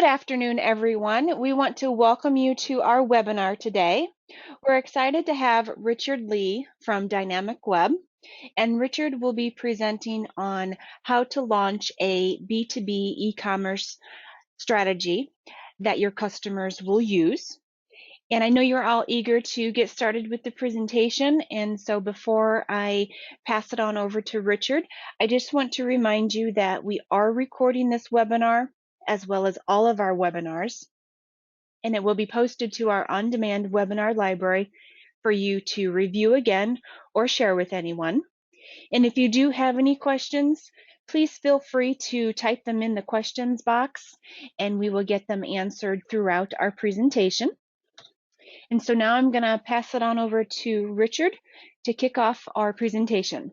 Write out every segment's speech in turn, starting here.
Good afternoon, everyone. We want to welcome you to our webinar today. We're excited to have Richard Lee from Dynamicweb, and Richard will be presenting on how to launch a B2B e-commerce strategy that your customers will use. And I know you're all eager to get started with the presentation, and so before I pass it on over to Richard, I just want to remind you that we are recording this webinar as well as all of our webinars, and it will be posted to our on-demand webinar library for you to review again or share with anyone. And if you do have any questions, please feel free to type them in the questions box, and we will get them answered throughout our presentation. And so now I'm going to pass it on over to Richard to kick off our presentation.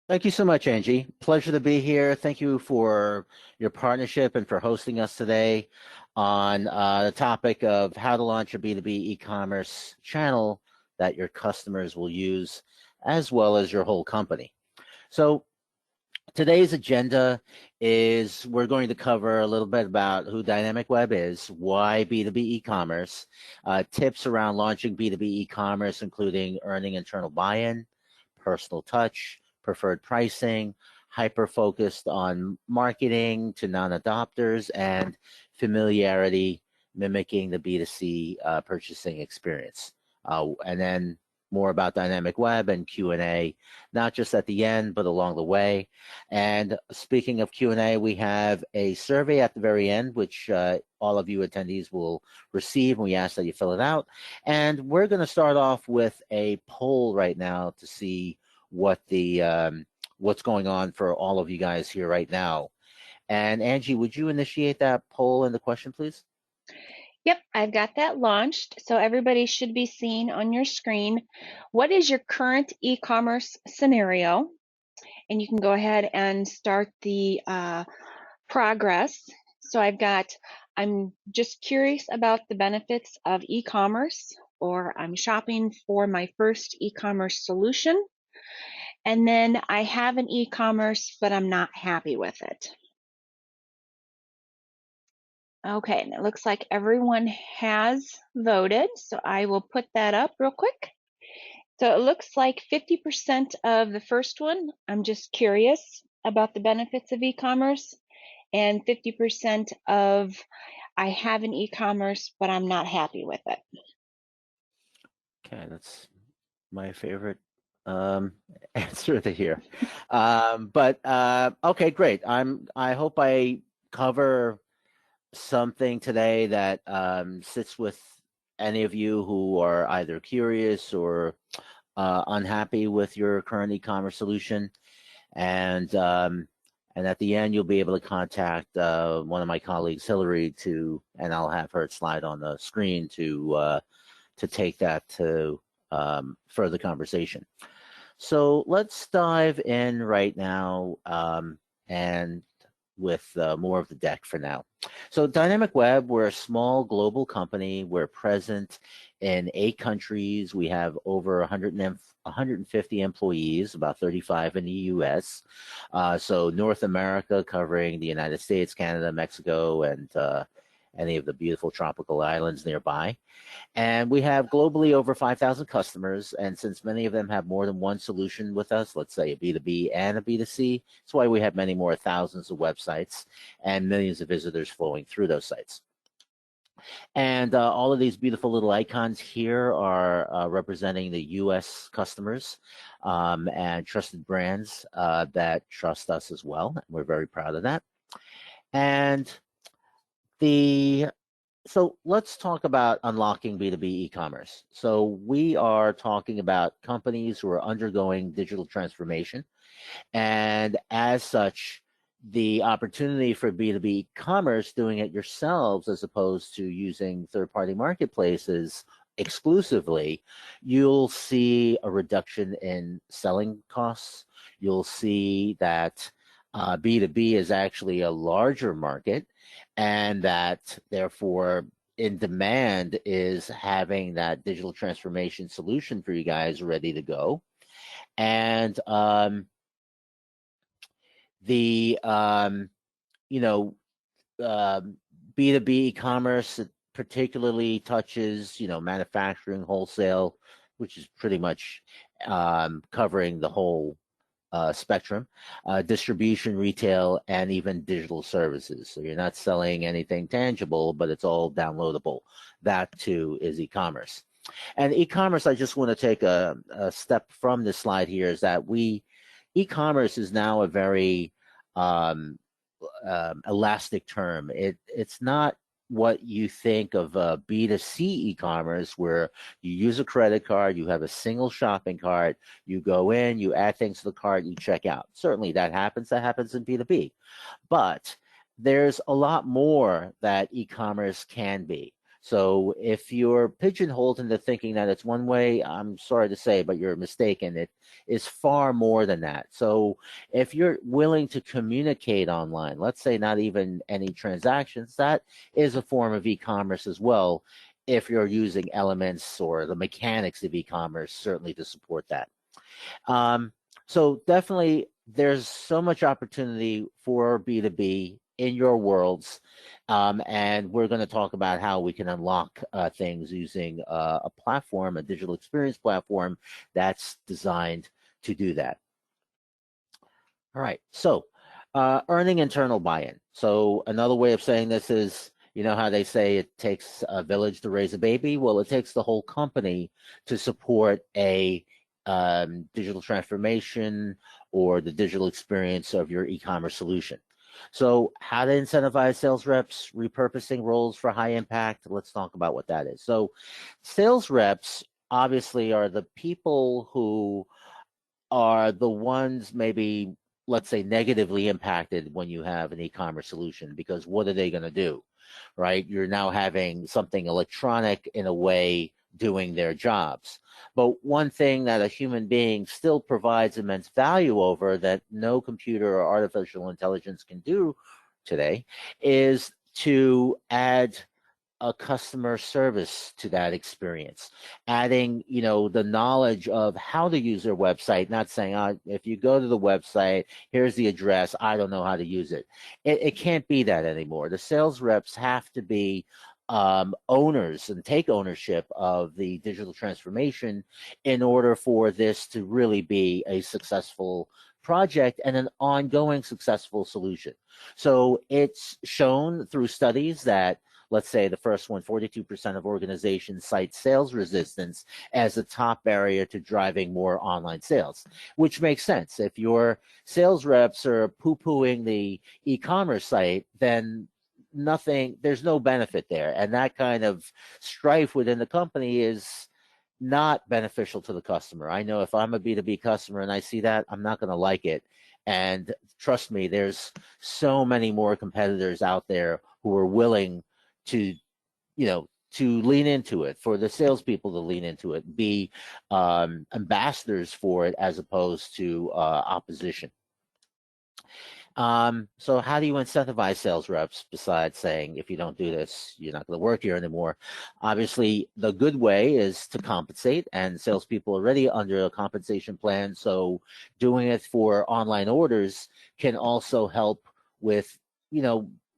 Thank you so much, Angie. Pleasure to be here. Thank you for your partnership and for hosting us today on the topic of how to launch a B2B e-commerce channel that your customers will use, as well as your whole company. So today's agenda is we're going to cover a little bit about who Dynamicweb is, why B2B e-commerce, tips around launching B2B e-commerce, including earning internal buy-in, personal touch, preferred pricing, hyper-focused on marketing to non-adopters, and familiarity, mimicking the B2C purchasing experience. And then more about Dynamicweb and Q&A, not just at the end, but along the way. And speaking of Q&A, we have a survey at the very end, which all of you attendees will receive, and we ask that you fill it out. And we're going to start off with a poll right now to see what the what's going on for all of you guys here right now. And Angie, would you initiate that poll and the question, please? Yep, I've got that launched. So everybody should be seeing on your screen, what is your current e-commerce scenario? And you can go ahead and start the progress. So I'm just curious about the benefits of e-commerce, or I'm shopping for my first e-commerce solution. And then I have an e-commerce, but I'm not happy with it. Okay, and it looks like everyone has voted, so I will put that up real quick. So it looks like 50% of the first one, I'm just curious about the benefits of e-commerce, and 50% of I have an e-commerce, but I'm not happy with it. Okay, that's my favorite answer to hear. Okay, great. I hope I cover something today that sits with any of you who are either curious or unhappy with your current e-commerce solution, and at the end you'll be able to contact one of my colleagues, Hillary, and I'll have her slide on the screen to take that to further conversation. So let's dive in right now and with more of the deck for now. So Dynamicweb, we're a small global company. We're present in 8 countries. We have over 150 employees, about 35 in the US. So North America covering the United States, Canada, Mexico, and any of the beautiful tropical islands nearby. And we have globally over 5,000 customers. And since many of them have more than one solution with us, let's say a B2B and a B2C, that's why we have many more thousands of websites and millions of visitors flowing through those sites. And all of these beautiful little icons here are representing the US customers and trusted brands that trust us as well. We're very proud of that. And so let's talk about unlocking B2B e-commerce. So we are talking about companies who are undergoing digital transformation. And as such, the opportunity for B2B e-commerce, doing it yourselves as opposed to using third-party marketplaces exclusively, you'll see a reduction in selling costs. You'll see that B2B is actually a larger market, and that therefore in demand is having that digital transformation solution for you guys ready to go. And B2B e-commerce, it particularly touches, manufacturing, wholesale, which is pretty much covering the whole spectrum, distribution, retail, and even digital services. So you're not selling anything tangible, but it's all downloadable. That too is e-commerce. And e-commerce, I just want to take a step from this slide here, is that e-commerce is now a very elastic term. It's not what you think of B2C e-commerce, where you use a credit card, you have a single shopping cart, you go in, you add things to the cart, you check out. Certainly that happens in B2B. But there's a lot more that e-commerce can be. So if you're pigeonholed into thinking that it's one way, I'm sorry to say, but you're mistaken. It is far more than that. So if you're willing to communicate online, let's say not even any transactions, that is a form of e-commerce as well, if you're using elements or the mechanics of e-commerce, certainly to support that. So definitely there's so much opportunity for B2B in your worlds. And we're going to talk about how we can unlock things using a platform, a digital experience platform that's designed to do that. All right, so earning internal buy-in. So another way of saying this is, you know how they say it takes a village to raise a baby? Well, it takes the whole company to support a digital transformation or the digital experience of your e-commerce solution. So how to incentivize sales reps, repurposing roles for high impact. Let's talk about what that is. So sales reps obviously are the people who are the ones maybe, let's say, negatively impacted when you have an e-commerce solution, because what are they going to do, right? You're now having something electronic in a way doing their jobs. But one thing that a human being still provides immense value over that no computer or artificial intelligence can do today is to add a customer service to that experience, adding, the knowledge of how to use their website, not saying, if you go to the website, here's the address, I don't know how to use it. It can't be that anymore. The sales reps have to be owners and take ownership of the digital transformation in order for this to really be a successful project and an ongoing successful solution. So it's shown through studies that, let's say the first one, 42% of organizations cite sales resistance as a top barrier to driving more online sales, which makes sense. If your sales reps are poo-pooing the e-commerce site, then there's no benefit there. And that kind of strife within the company is not beneficial to the customer. I know if I'm a B2B customer and I see that, I'm not going to like it. And trust me, there's so many more competitors out there who are willing to, to lean into it, for the salespeople to lean into it, be ambassadors for it as opposed to opposition. So how do you incentivize sales reps besides saying, if you don't do this, you're not going to work here anymore? Obviously, the good way is to compensate, and salespeople are already under a compensation plan. So doing it for online orders can also help with,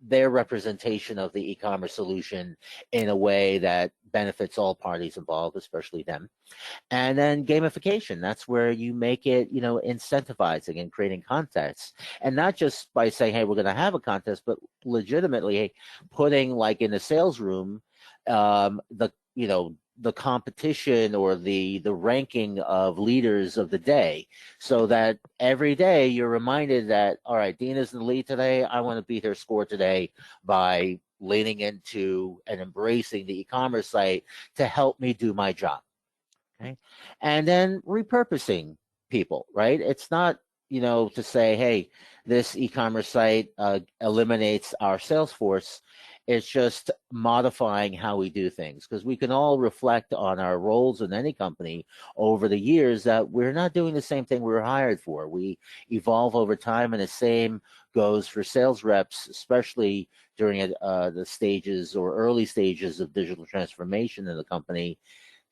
their representation of the e-commerce solution in a way that benefits all parties involved, especially them. And then gamification, that's where you make it, incentivizing and creating contests. And not just by saying, hey, we're going to have a contest, but legitimately putting, like in the sales room, the competition or the ranking of leaders of the day, so that every day you're reminded that, all right, Dina's in the lead today. I want to beat her score today by leaning into and embracing the e-commerce site to help me do my job. Okay. And then repurposing people, right? It's not, to say, hey, this e-commerce site eliminates our sales force. It's just modifying how we do things, because we can all reflect on our roles in any company over the years that we're not doing the same thing we were hired for. We evolve over time, and the same goes for sales reps, especially during the stages or early stages of digital transformation in the company,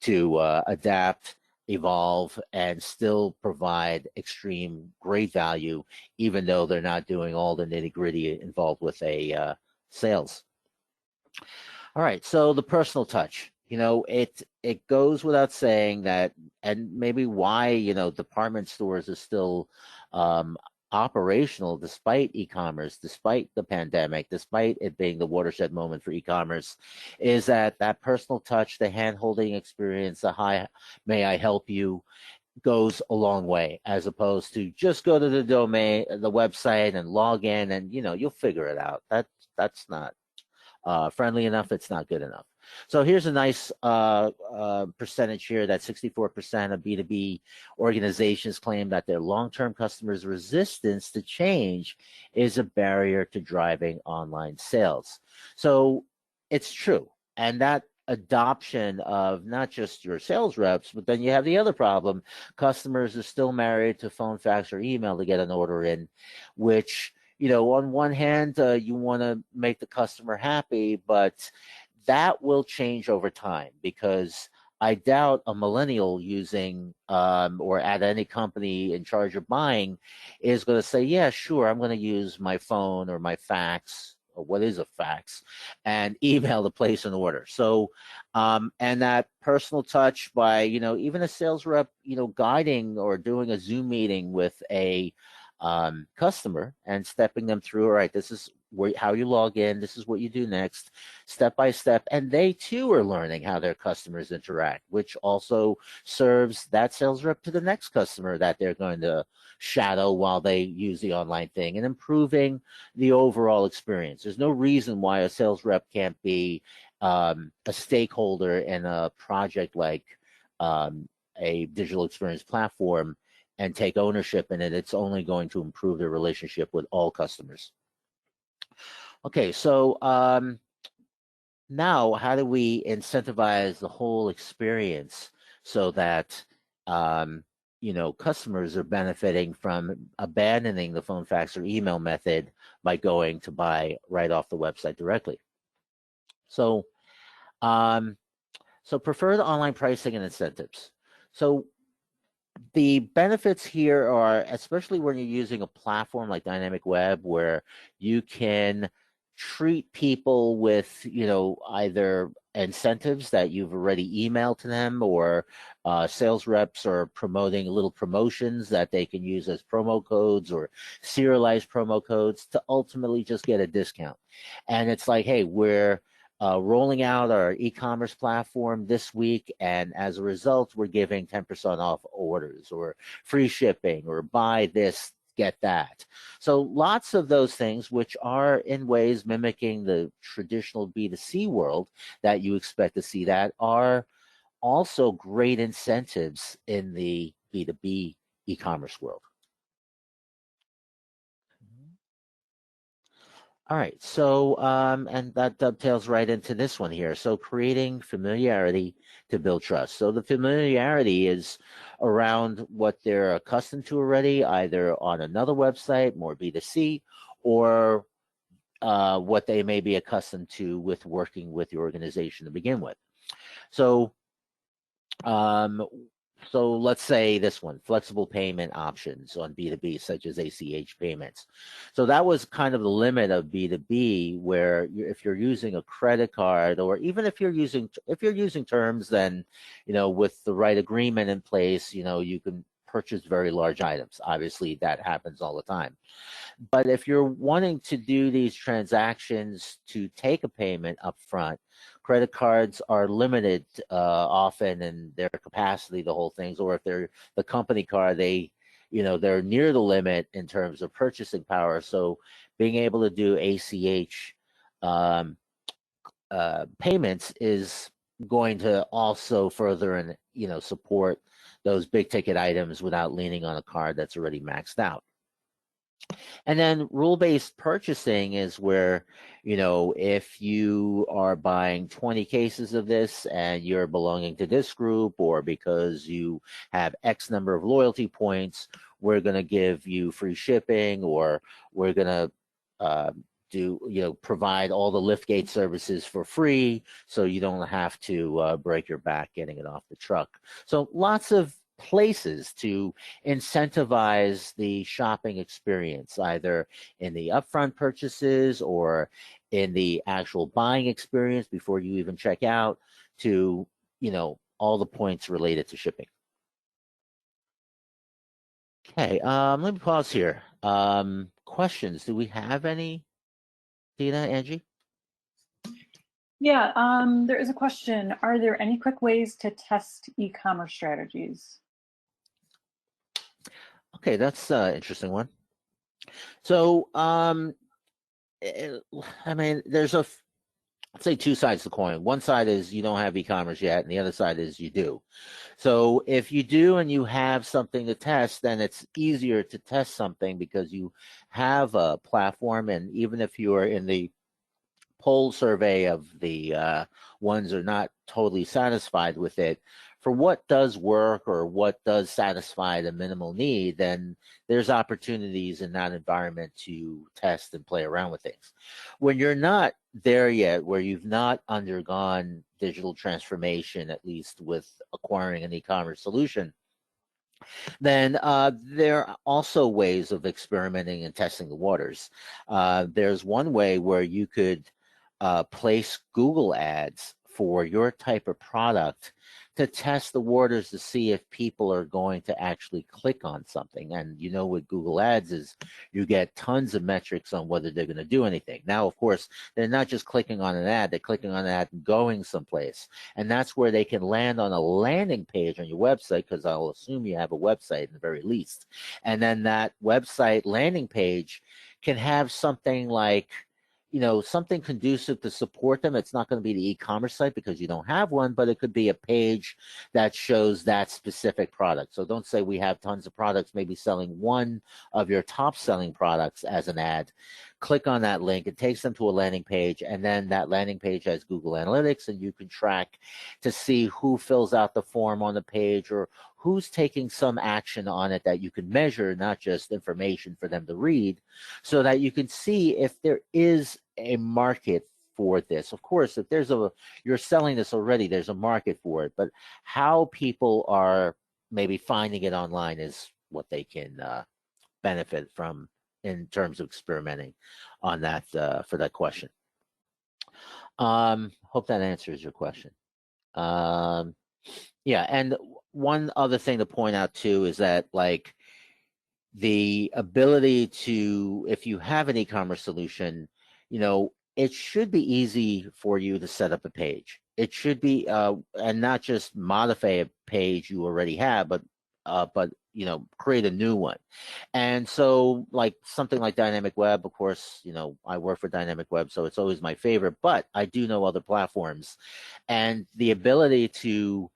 to adapt, evolve, and still provide extreme great value, even though they're not doing all the nitty gritty involved with a sales. All right, so the personal touch, it goes without saying that, and maybe why, department stores are still um, operational despite e-commerce, despite the pandemic, despite it being the watershed moment for e-commerce, is that personal touch, the hand-holding experience, the hi, may I help you, goes a long way, as opposed to just go to the domain, the website, and log in, and you'll figure it out. That's not friendly enough, it's not good enough. So here's a nice percentage here that 64% of B2B organizations claim that their long-term customers' resistance to change is a barrier to driving online sales. So it's true. And that adoption of not just your sales reps, but then you have the other problem. Customers are still married to phone, fax, or email to get an order in, which on one hand, you want to make the customer happy, but that will change over time, because I doubt a millennial using or at any company in charge of buying is going to say, yeah, sure, I'm going to use my phone or my fax, or what is a fax, and email to place an order. So, and that personal touch by, even a sales rep, guiding or doing a Zoom meeting with a customer and stepping them through, all right, this is how you log in, this is what you do next, step by step. And they too are learning how their customers interact, which also serves that sales rep to the next customer that they're going to shadow while they use the online thing, and improving the overall experience. There's no reason why a sales rep can't be a stakeholder in a project like a digital experience platform and take ownership in it. It's only going to improve their relationship with all customers. Okay, so now how do we incentivize the whole experience so that customers are benefiting from abandoning the phone, fax, or email method by going to buy right off the website directly? So, so preferred online pricing and incentives. So the benefits here are, especially when you're using a platform like Dynamicweb, where you can treat people with, either incentives that you've already emailed to them, or sales reps are promoting little promotions that they can use as promo codes or serialized promo codes to ultimately just get a discount. And it's like, hey, we're rolling out our e-commerce platform this week, and as a result, we're giving 10% off orders, or free shipping, or buy this, get that. So lots of those things, which are in ways mimicking the traditional B2C world that you expect to see, that are also great incentives in the B2B e-commerce world. All right, so and that dovetails right into this one here. So creating familiarity to build trust. So the familiarity is around what they're accustomed to already, either on another website, more B2C, or what they may be accustomed to with working with the organization to begin with. So so let's say this one, flexible payment options on B2B, such as ACH payments. So that was kind of the limit of B2B, where if you're using a credit card, or even if you're using terms, then, with the right agreement in place, you can purchase very large items. Obviously, that happens all the time. But if you're wanting to do these transactions to take a payment up front, credit cards are limited often in their capacity to hold things, or if they're the company card, they're near the limit in terms of purchasing power. So being able to do ACH payments is going to also further and support those big ticket items without leaning on a card that's already maxed out. And then rule-based purchasing is where, if you are buying 20 cases of this and you're belonging to this group, or because you have X number of loyalty points, we're going to give you free shipping, or we're going to provide all the liftgate services for free, so you don't have to break your back getting it off the truck. So lots of places to incentivize the shopping experience, either in the upfront purchases or in the actual buying experience before you even check out to, all the points related to shipping. Okay, let me pause here. Questions? Do we have any, Dina, Angie? Yeah, there is a question. Are there any quick ways to test e-commerce strategies? Okay, that's an interesting one. So, I mean, there's let's say two sides to the coin. One side is you don't have e-commerce yet, and the other side is you do. So if you do and you have something to test, then it's easier to test something because you have a platform. And even if you are in the poll survey of the ones who are not totally satisfied with it, for what does work or what does satisfy the minimal need, then there's opportunities in that environment to test and play around with things. When you're not there yet, where you've not undergone digital transformation, at least with acquiring an e-commerce solution, then there are also ways of experimenting and testing the waters. There's one way where you could place Google ads for your type of product to test the waters to see if people are going to actually click on something. And with Google ads is you get tons of metrics on whether they're going to do anything. Now, of course, they're not just clicking on an ad, they're clicking on an ad and going someplace. And that's where they can land on a landing page on your website, because I'll assume you have a website in the very least. And then that website landing page can have something like, something conducive to support them. It's not going to be the e-commerce site because you don't have one, but it could be a page that shows that specific product. So don't say we have tons of products, maybe selling one of your top selling products as an ad. Click on that link. It takes them to a landing page, and then that landing page has Google Analytics, and you can track to see who fills out the form on the page or who's taking some action on it that you can measure, not just information for them to read, so that you can see if there is a market for this. Of course, if you're selling this already, there's a market for it, but how people are maybe finding it online is what they can benefit from in terms of experimenting on that for that question. Hope that answers your question. Yeah, and one other thing to point out too is that the ability to, if you have an e-commerce solution, it should be easy for you to set up a page. It should be, and not just modify a page you already have, but create a new one. And so something like Dynamicweb, of course, I work for Dynamicweb, so it's always my favorite, but I do know other platforms, and the ability to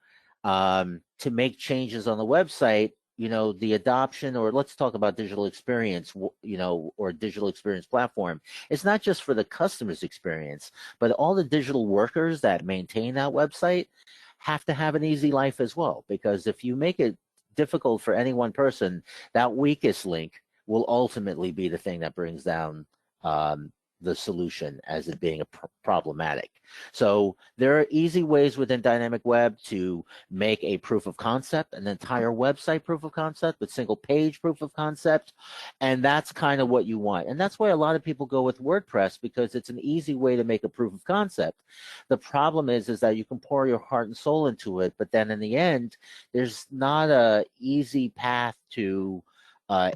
make changes on the website, the adoption, or let's talk about digital experience, or digital experience platform. It's not just for the customer's experience, but all the digital workers that maintain that website have to have an easy life as well. Because if you make it difficult for any one person, that weakest link will ultimately be the thing that brings down the solution as it being problematic. So there are easy ways within Dynamicweb to make a proof of concept, an entire website proof of concept, a single page proof of concept, and that's kind of what you want. And that's why a lot of people go with WordPress, because it's an easy way to make a proof of concept. The problem is that you can pour your heart and soul into it, but then in the end, there's not a easy path to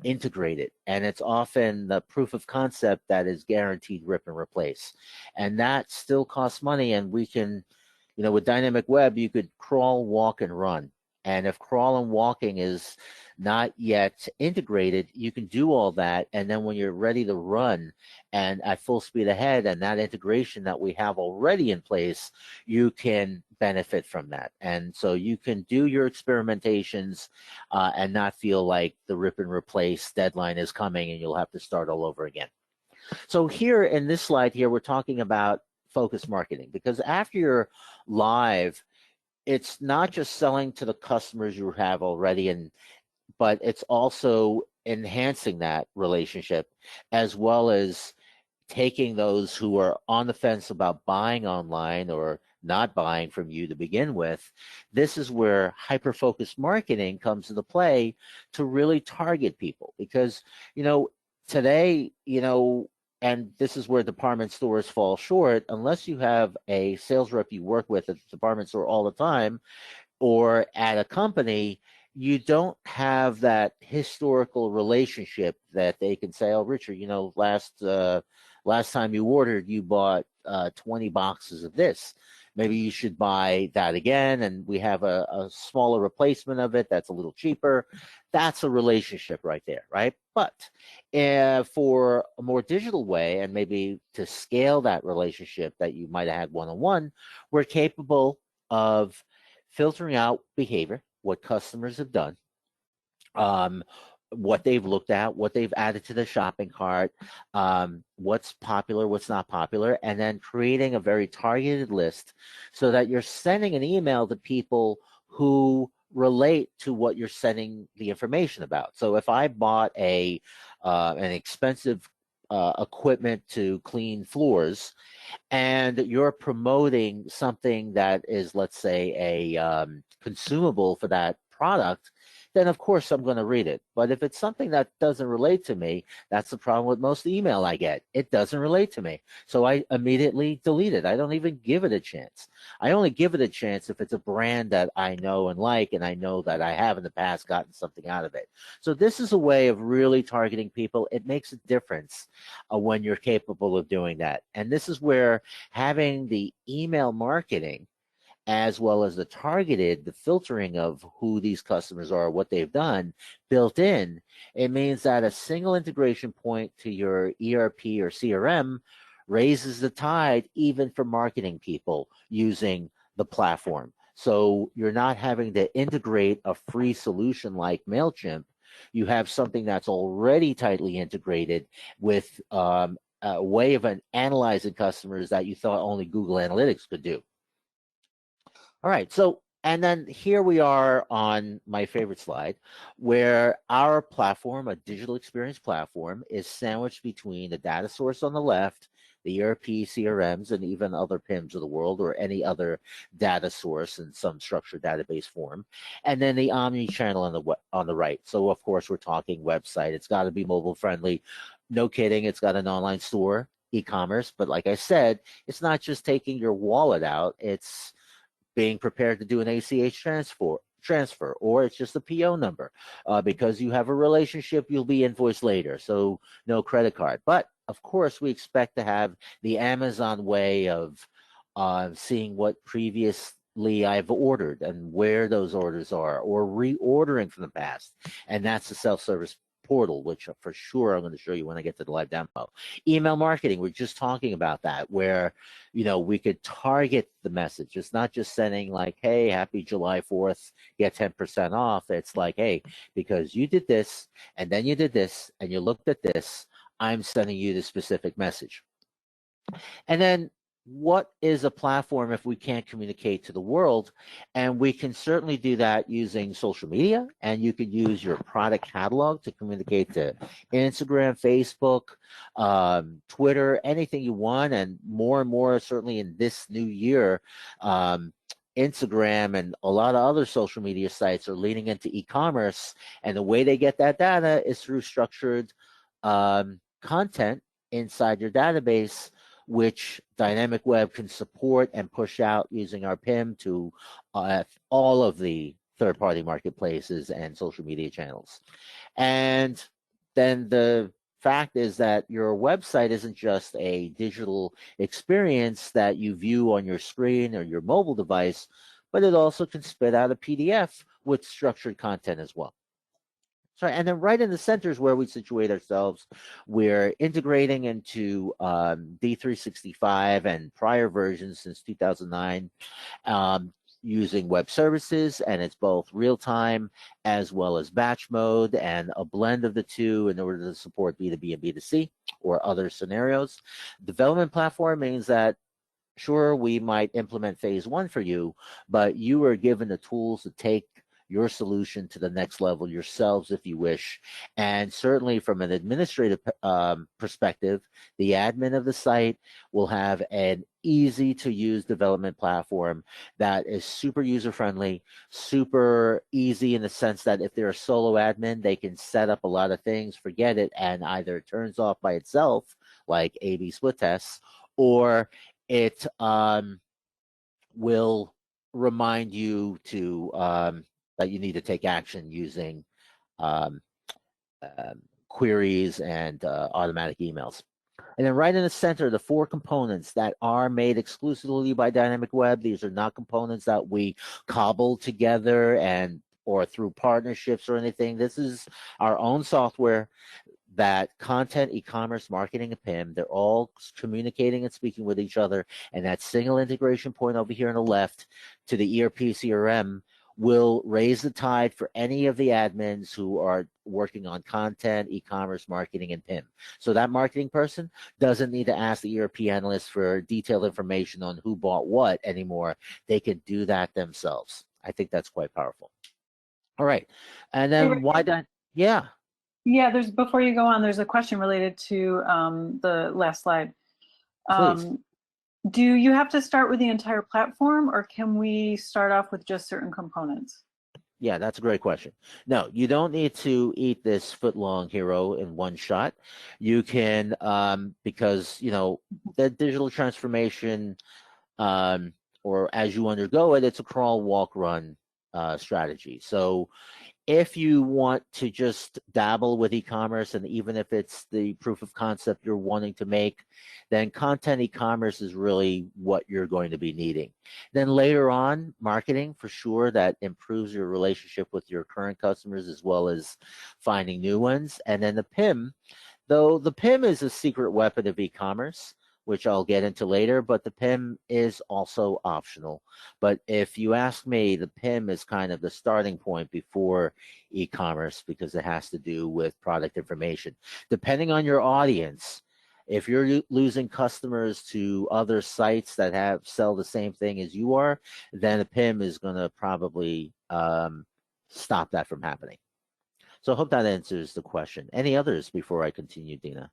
integrate it, and it's often the proof of concept that is guaranteed rip and replace, and that still costs money. And we can, with Dynamicweb, you could crawl, walk, and run. And if crawl and walking is not yet integrated, you can do all that, and then when you're ready to run and at full speed ahead, and that integration that we have already in place, you can benefit from that. And so you can do your experimentations and not feel like the rip and replace deadline is coming and you'll have to start all over again. So here in this slide here, we're talking about focus marketing, because after you're live, it's not just selling to the customers you have already, but it's also enhancing that relationship, as well as taking those who are on the fence about buying online or not buying from you to begin with. This is where hyper-focused marketing comes into play to really target people, because, today, and this is where department stores fall short, unless you have a sales rep you work with at the department store all the time or at a company, you don't have that historical relationship that they can say, "Oh, Richard, last time you ordered, you bought 20 boxes of this. Maybe you should buy that again, and we have a smaller replacement of it that's a little cheaper." That's a relationship right there, right? But for a more digital way, and maybe to scale that relationship that you might have had one-on-one, we're capable of filtering out behavior, what customers have done, um, what they've looked at, what they've added to the shopping cart, what's popular, what's not popular, and then creating a very targeted list so that you're sending an email to people who relate to what you're sending the information about. So if I bought an expensive equipment to clean floors, and you're promoting something that is, let's say, a consumable for that product, then of course I'm going to read it. But if it's something that doesn't relate to me, that's the problem with most email I get. It doesn't relate to me. So I immediately delete it. I don't even give it a chance. I only give it a chance if it's a brand that I know and like, and I know that I have in the past gotten something out of it. So this is a way of really targeting people. It makes a difference when you're capable of doing that. And this is where having the email marketing as well as the filtering of who these customers are, what they've done built in, it means that a single integration point to your ERP or CRM raises the tide even for marketing people using the platform. So you're not having to integrate a free solution like MailChimp. You have something that's already tightly integrated with a way of analyzing customers that you thought only Google Analytics could do. All right, so, and then here we are on my favorite slide, where our platform, a digital experience platform, is sandwiched between the data source on the left, the ERP, CRMs, and even other PIMs of the world, or any other data source in some structured database form, and then the omni-channel on the right. So of course we're talking website. It's got to be mobile friendly. No kidding, it's got an online store, e-commerce. But like I said, it's not just taking your wallet out. It's being prepared to do an ACH transfer, or it's just a PO number. Because you have a relationship, you'll be invoiced later, so no credit card. But of course, we expect to have the Amazon way of seeing what previously I've ordered and where those orders are, or reordering from the past. And that's the self-service portal, which for sure I'm going to show you when I get to the live demo. Email marketing, we're just talking about that, where we could target the message. It's not just sending like, "Hey, happy July 4th, get 10% off." It's like, "Hey, because you did this, and then you did this, and you looked at this, I'm sending you the specific message." And then what is a platform if we can't communicate to the world? And we can certainly do that using social media, and you could use your product catalog to communicate to Instagram, Facebook, Twitter, anything you want, and more certainly in this new year. Instagram and a lot of other social media sites are leaning into e-commerce, and the way they get that data is through structured content inside your database, which Dynamicweb can support and push out using our PIM to all of the third-party marketplaces and social media channels. And then the fact is that your website isn't just a digital experience that you view on your screen or your mobile device, but it also can spit out a PDF with structured content as well. Sorry, and then right in the center is where we situate ourselves. We're integrating into D365 and prior versions since 2009 using web services, and it's both real-time as well as batch mode, and a blend of the two in order to support B2B and B2C or other scenarios. Development platform means that sure, we might implement phase one for you, but you are given the tools to take your solution to the next level yourselves if you wish. And certainly from an administrative perspective, the admin of the site will have an easy to use development platform that is super user friendly, super easy in the sense that if they're a solo admin, they can set up a lot of things, forget it, and either it turns off by itself like A/B split tests, or it will remind you to that you need to take action using um, queries and automatic emails. And then right in the center, the 4 components that are made exclusively by Dynamicweb. These are not components that we cobble together and or through partnerships or anything. This is our own software that content, e-commerce, marketing, and PIM, they're all communicating and speaking with each other. And that single integration point over here on the left to the ERP CRM will raise the tide for any of the admins who are working on content, e-commerce, marketing, and PIM. So that marketing person doesn't need to ask the ERP analyst for detailed information on who bought what anymore. They can do that themselves. I think that's quite powerful. All right. And then why that? Yeah. Yeah, before you go on, there's a question related to the last slide. Please. Do you have to start with the entire platform, or can we start off with just certain components? Yeah, that's a great question. No, you don't need to eat this foot-long hero in one shot. You can, because, you know, the digital transformation, or as you undergo it, it's a crawl, walk, run strategy. So if you want to just dabble with e-commerce, and even if it's the proof of concept you're wanting to make, then content e-commerce is really what you're going to be needing. Then later on, marketing for sure, that improves your relationship with your current customers as well as finding new ones. And then the PIM, though the PIM is a secret weapon of e-commerce, which I'll get into later, but the PIM is also optional. But if you ask me, the PIM is kind of the starting point before e-commerce because it has to do with product information. Depending on your audience, if you're losing customers to other sites that sell the same thing as you are, then a PIM is going to probably stop that from happening. So I hope that answers the question. Any others before I continue, Dina?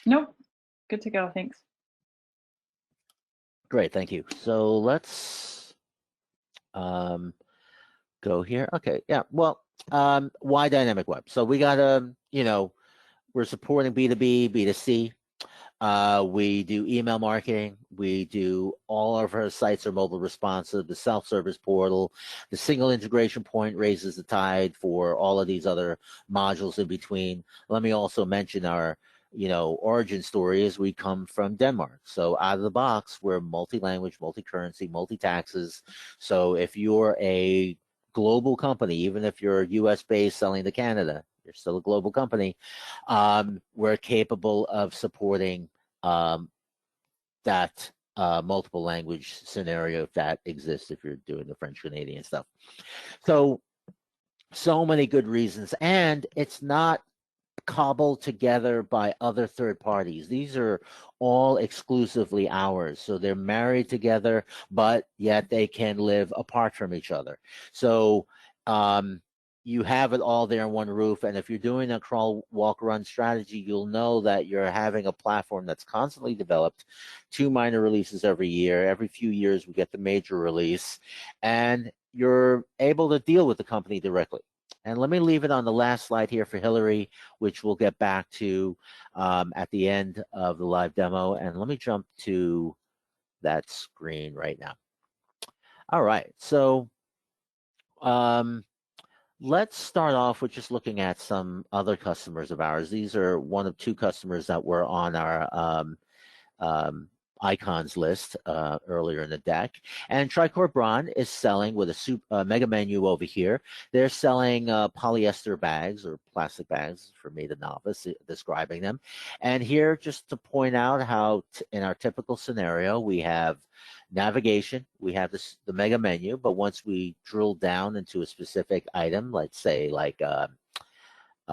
Nope. Good to go. Thanks. Great, thank you. So let's go here. Okay, yeah. Well, why Dynamicweb? So we got we're supporting B2B, B2C. We do email marketing. We do all of our sites are mobile responsive. The self-service portal, the single integration point raises the tide for all of these other modules in between. Let me also mention our origin story is we come from Denmark. So out of the box, we're multi-language, multi-currency, multi-taxes. So if you're a global company, even if you're US based selling to Canada, you're still a global company. We're capable of supporting that multiple language scenario if that exists, if you're doing the French Canadian stuff. So many good reasons. And it's not cobbled together by other third parties. These are all exclusively ours. So they're married together, but yet they can live apart from each other. So you have it all there in one roof. And if you're doing a crawl, walk, run strategy, you'll know that you're having a platform that's constantly developed, 2 minor releases every year. Every few years, we get the major release, and you're able to deal with the company directly. And let me leave it on the last slide here for Hillary, which we'll get back to at the end of the live demo. And let me jump to that screen right now. All right, so let's start off with just looking at some other customers of ours. These are one of 2 customers that were on our icons list earlier in the deck. And Tricor Braun is selling with a mega menu over here. They're selling polyester bags or plastic bags, for me, the novice, describing them. And here, just to point out how in our typical scenario, we have navigation, we have the mega menu, but once we drill down into a specific item, let's say like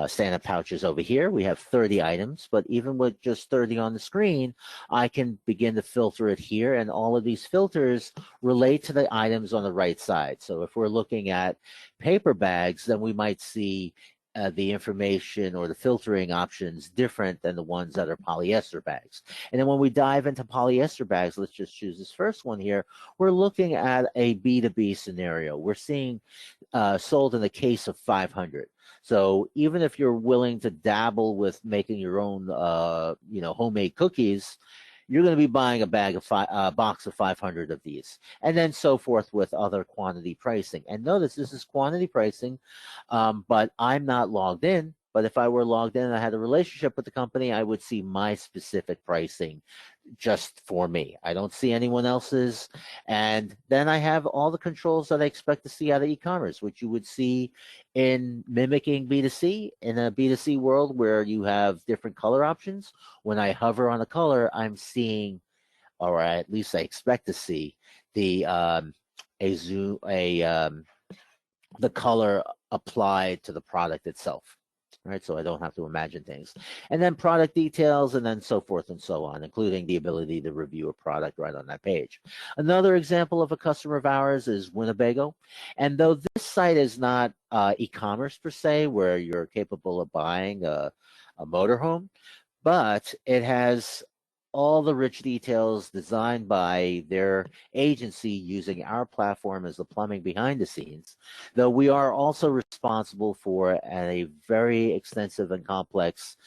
stand-up pouches over here, we have 30 items, but even with just 30 on the screen, I can begin to filter it here, and all of these filters relate to the items on the right side. So if we're looking at paper bags, then we might see the information or the filtering options different than the ones that are polyester bags. And then when we dive into polyester bags, let's just choose this first one here. We're looking at a B2B scenario. We're seeing sold in a case of 500. So even if you're willing to dabble with making your own, homemade cookies, you're going to be buying a box of 500 of these, and then so forth with other quantity pricing. And notice this is quantity pricing, but I'm not logged in. But if I were logged in and I had a relationship with the company, I would see my specific pricing just for me. I don't see anyone else's. And then I have all the controls that I expect to see out of e-commerce, which you would see in mimicking B2C, in a B2C world where you have different color options. When I hover on a color, I'm seeing, or at least I expect to see, the the color applied to the product itself. Right, so I don't have to imagine things. And then product details, and then so forth and so on, including the ability to review a product right on that page. Another example of a customer of ours is Winnebago. And though this site is not e-commerce per se, where you're capable of buying a motorhome, but it has all the rich details designed by their agency using our platform as the plumbing behind the scenes, though we are also responsible for a very extensive and complex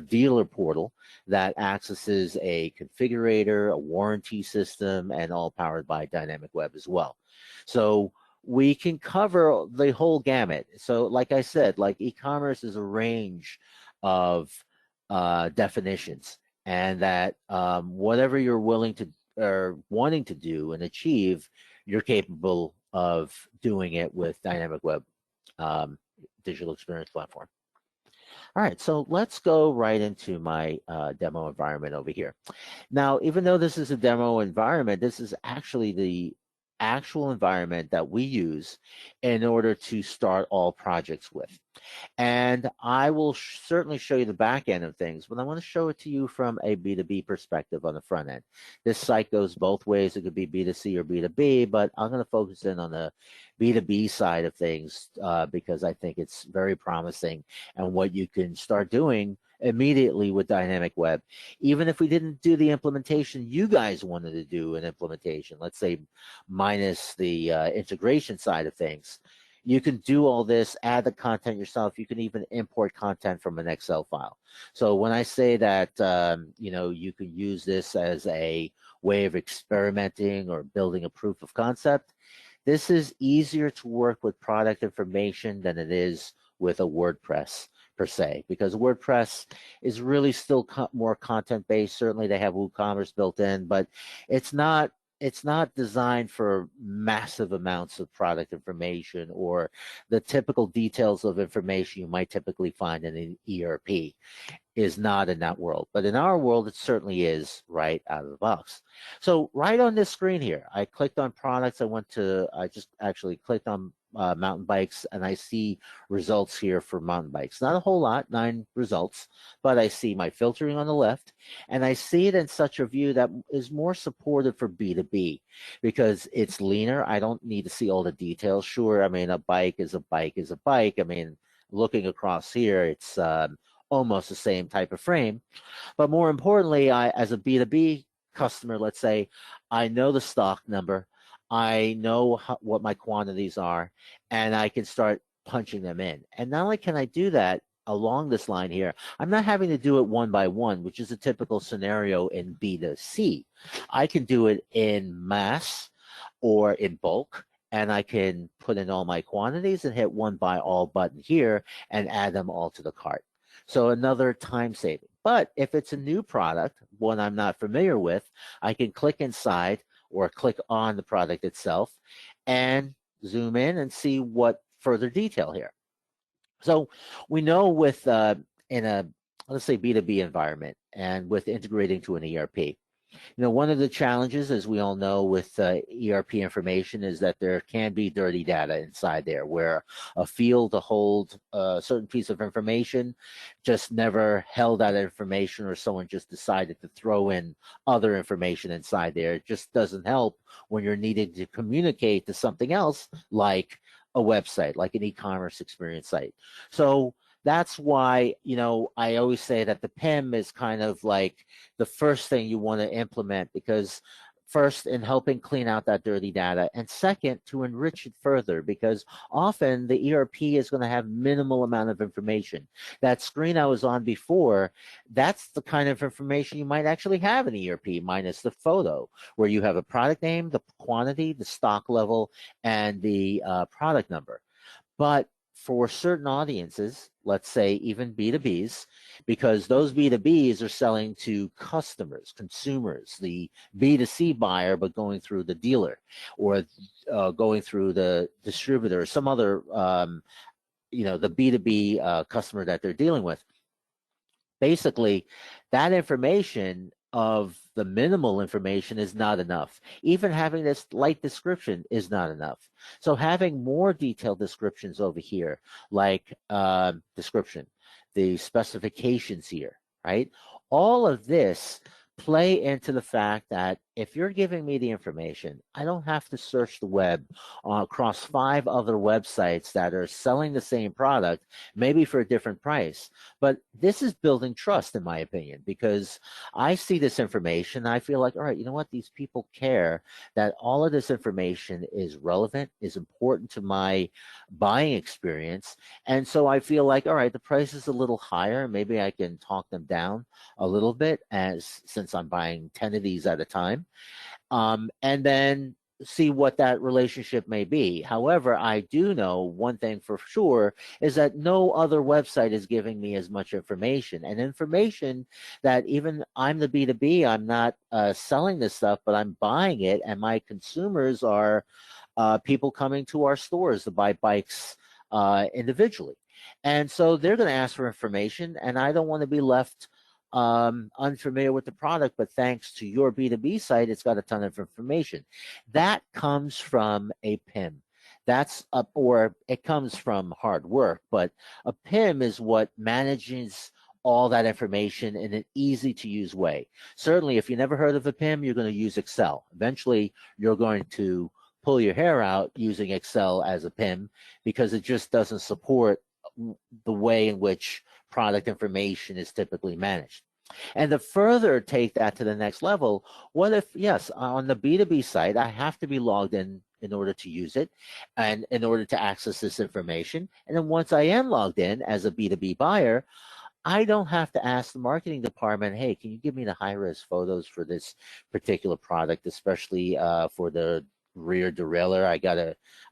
dealer portal that accesses a configurator, a warranty system, and all powered by Dynamicweb as well. So we can cover the whole gamut. So like I said, like e-commerce is a range of definitions, and that whatever you're willing to or wanting to do and achieve, you're capable of doing it with Dynamicweb digital experience platform. All right, so let's go right into my demo environment over here. Now, even though this is a demo environment, this is actually the actual environment that we use in order to start all projects with. And I will certainly show you the back end of things, but I want to show it to you from a B2B perspective on the front end. This site goes both ways. It could be B2C or B2B, but I'm going to focus in on the B2B side of things because I think it's very promising and what you can start doing immediately with Dynamicweb. Even if we didn't do the implementation, you guys wanted to do an implementation, let's say minus the integration side of things. You can do all this, add the content yourself. You can even import content from an Excel file. So when I say that, you can use this as a way of experimenting or building a proof of concept, this is easier to work with product information than it is with a WordPress per se, because WordPress is really still more content-based. Certainly they have WooCommerce built in, but it's not designed for massive amounts of product information or the typical details of information you might typically find in an ERP is not in that world. But in our world, it certainly is right out of the box. So right on this screen here, I clicked on products. I just actually clicked on mountain bikes, and I see results here for mountain bikes. Not a whole lot, 9 results, but I see my filtering on the left, and I see it in such a view that is more supportive for B2B because it's leaner. I don't need to see all the details. Sure, I mean, a bike is a bike is a bike. I mean, looking across here, it's almost the same type of frame. But more importantly, as a B2B customer, let's say, I know the stock number. I know what my quantities are, and I can start punching them in. And not only can I do that along this line here, I'm not having to do it one by one, which is a typical scenario in B2C. I can do it in mass or in bulk, and I can put in all my quantities and hit one buy all button here and add them all to the cart. So another time saving. But if it's a new product, one I'm not familiar with, I can click inside or click on the product itself and zoom in and see what further detail here. So we know with in a, let's say, B2B environment and with integrating to an ERP, one of the challenges, as we all know, with ERP information is that there can be dirty data inside there where a field to hold a certain piece of information just never held that information, or someone just decided to throw in other information inside there. It just doesn't help when you're needing to communicate to something else like a website, like an e-commerce experience site. So that's why, I always say that the PIM is kind of like the first thing you want to implement, because first, in helping clean out that dirty data, and second, to enrich it further, because often the ERP is going to have minimal amount of information. That screen I was on before, that's the kind of information you might actually have in ERP, minus the photo, where you have a product name, the quantity, the stock level, and the product number. But for certain audiences, let's say even B2Bs, because those B2Bs are selling to customers, consumers, the B2C buyer, but going through the dealer or going through the distributor, or some other, the B2B customer that they're dealing with. Basically, that information of the minimal information is not enough. Even having this light description is not enough. So having more detailed descriptions over here, like description, the specifications here, right? All of this play into the fact that if you're giving me the information, I don't have to search the web across 5 other websites that are selling the same product, maybe for a different price. But this is building trust, in my opinion, because I see this information. I feel like, all right, you know what? These people care that all of this information is relevant, is important to my buying experience. And so I feel like, all right, the price is a little higher. Maybe I can talk them down a little bit, since I'm buying 10 of these at a time. And then see what that relationship may be. However, I do know one thing for sure is that no other website is giving me as much information, and information that even I'm the B2B, I'm not selling this stuff, but I'm buying it, and my consumers are people coming to our stores to buy bikes individually. And so they're going to ask for information, and I don't want to be left unfamiliar with the product, but thanks to your B2B site, it's got a ton of information. That comes from a PIM. Or it comes from hard work, but a PIM is what manages all that information in an easy to use way. Certainly, if you never heard of a PIM, you're going to use Excel. Eventually, you're going to pull your hair out using Excel as a PIM, because it just doesn't support the way in which product information is typically managed. And to further take that to the next level, what if, yes, on the B2B site, I have to be logged in order to use it and in order to access this information. And then once I am logged in as a B2B buyer, I don't have to ask the marketing department, hey, can you give me the high-res photos for this particular product, especially for the rear derailleur.